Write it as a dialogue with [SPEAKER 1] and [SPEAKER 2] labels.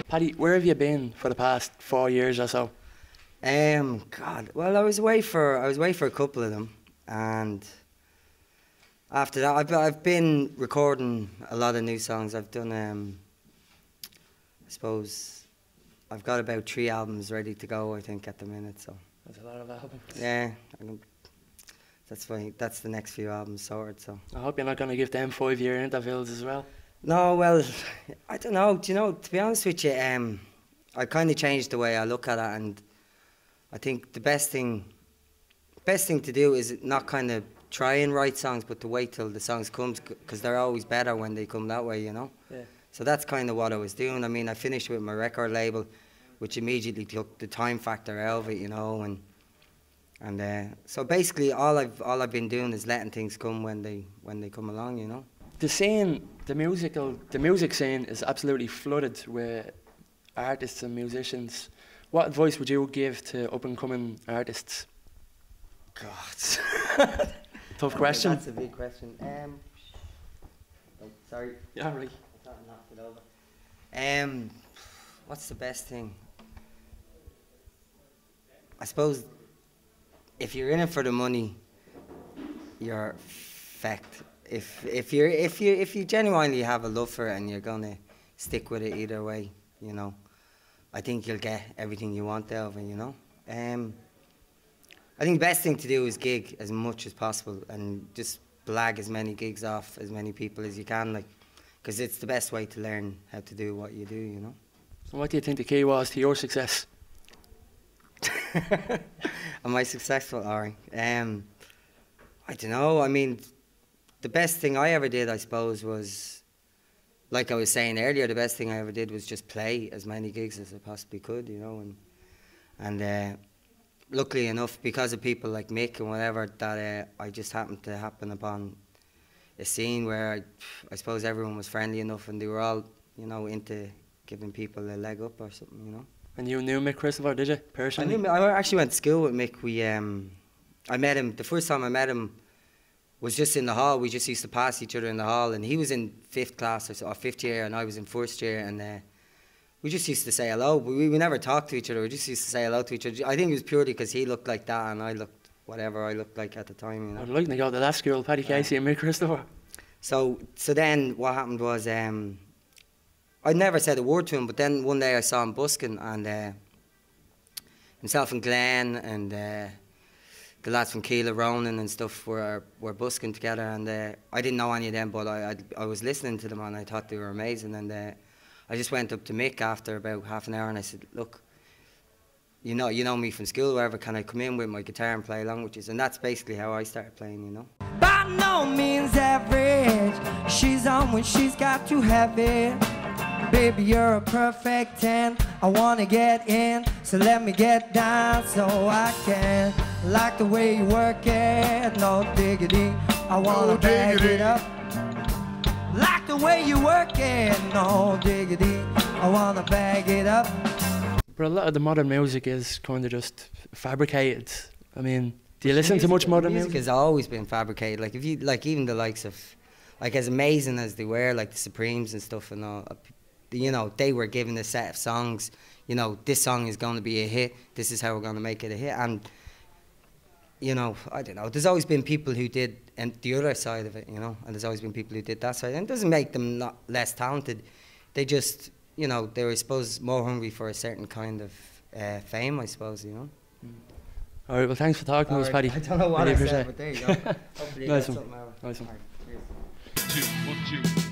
[SPEAKER 1] Paddy, where have you been for the past 4 years or so?
[SPEAKER 2] God, well, I was away for a couple of them, and after that, I've been recording a lot of new songs. I've done, I suppose, I've got about 3 albums ready to go, I think, at the minute. So
[SPEAKER 1] That's a lot of albums.
[SPEAKER 2] yeah, that's the next few albums sorted. So
[SPEAKER 1] I hope you're not going to give them 5-year intervals as well.
[SPEAKER 2] no, well, I don't know. Do you know? To be honest with you, I kind of changed the way I look at it, and I think the best thing to do is not kind of try and write songs, but to wait till the songs comes, because they're always better when they come that way, you know.
[SPEAKER 1] Yeah.
[SPEAKER 2] So that's kind of what I was doing. I mean, I finished with my record label, which immediately took the time factor out of it, you know, and so basically all I've been doing is letting things come when they come along, you know.
[SPEAKER 1] The scene, the music scene is absolutely flooded with artists and musicians. What advice would you give to up-and-coming artists?
[SPEAKER 2] God.
[SPEAKER 1] Tough question.
[SPEAKER 2] That's a big question. Oh, sorry.
[SPEAKER 1] Yeah, right.
[SPEAKER 2] I thought I knocked it over. What's the best thing? I suppose if you're in it for the money, you're fecked. If you genuinely have a love for it and you're gonna stick with it either way, you know, I think you'll get everything you want out of it, you know. I think the best thing to do is gig as much as possible and just blag as many gigs off as many people as you can, like, because it's the best way to learn how to do what you do, you know.
[SPEAKER 1] So what do you think the key was to your success?
[SPEAKER 2] Am I successful, Ari? I don't know. I mean, the best thing I ever did, I suppose, was, like I was saying earlier, the best thing I ever did was just play as many gigs as I possibly could, you know, and luckily enough, because of people like Mick and whatever, that I just happened to happen upon a scene where I suppose everyone was friendly enough and they were all, you know, into giving people a leg up or something, you know.
[SPEAKER 1] And you knew Mic Cristopher, did you, personally?
[SPEAKER 2] I actually went to school with Mick. I met him, the first time I met him was just in the hall. We just used to pass each other in the hall, and he was in 5th class or 5th year and I was in 1st year, and we just used to say hello. We never talked to each other, we just used to say hello to each other. I think it was purely because he looked like that and I looked whatever I looked like at the time, you know.
[SPEAKER 1] I'd like to go to that school, Paddy Casey and Mic Cristopher.
[SPEAKER 2] So then what happened was, I never said a word to him, but then one day I saw him busking, and himself and Glenn and the lads from Keela, Ronan and stuff were busking together, and I didn't know any of them, but I was listening to them and I thought they were amazing, and I just went up to Mick after about half an hour and I said, look, you know me from school, wherever, can I come in with my guitar and play along with you? And that's basically how I started playing, you know.
[SPEAKER 3] By no means average, she's on when she's got too heavy. Baby, you're a perfect 10. I wanna get in, so let me get down so I can. Like the way you work it, no diggity. I wanna bag it up. Like the way you work it, no diggity. I wanna bag it up.
[SPEAKER 1] But a lot of the modern music is kind of just fabricated. I mean, do you listen to much modern music?
[SPEAKER 2] Music has always been fabricated. Like, if you like, even the likes of, like, as amazing as they were, like the Supremes and stuff and all, you know, they were given a set of songs. You know, this song is going to be a hit. This is how we're going to make it a hit. And, you know, I don't know. There's always been people who did and the other side of it, you know. And there's always been people who did that side. And it doesn't make them not less talented. They just, you know, they were, I suppose, more hungry for a certain kind of fame, I suppose, you know.
[SPEAKER 1] All right, well, thanks for talking to us, Paddy.
[SPEAKER 2] I don't know what I said, but there you go. Hopefully you
[SPEAKER 1] Nice
[SPEAKER 2] got
[SPEAKER 1] one.
[SPEAKER 2] something out.
[SPEAKER 1] Nice one.
[SPEAKER 2] All right, cheers.
[SPEAKER 4] 2, 1, 2.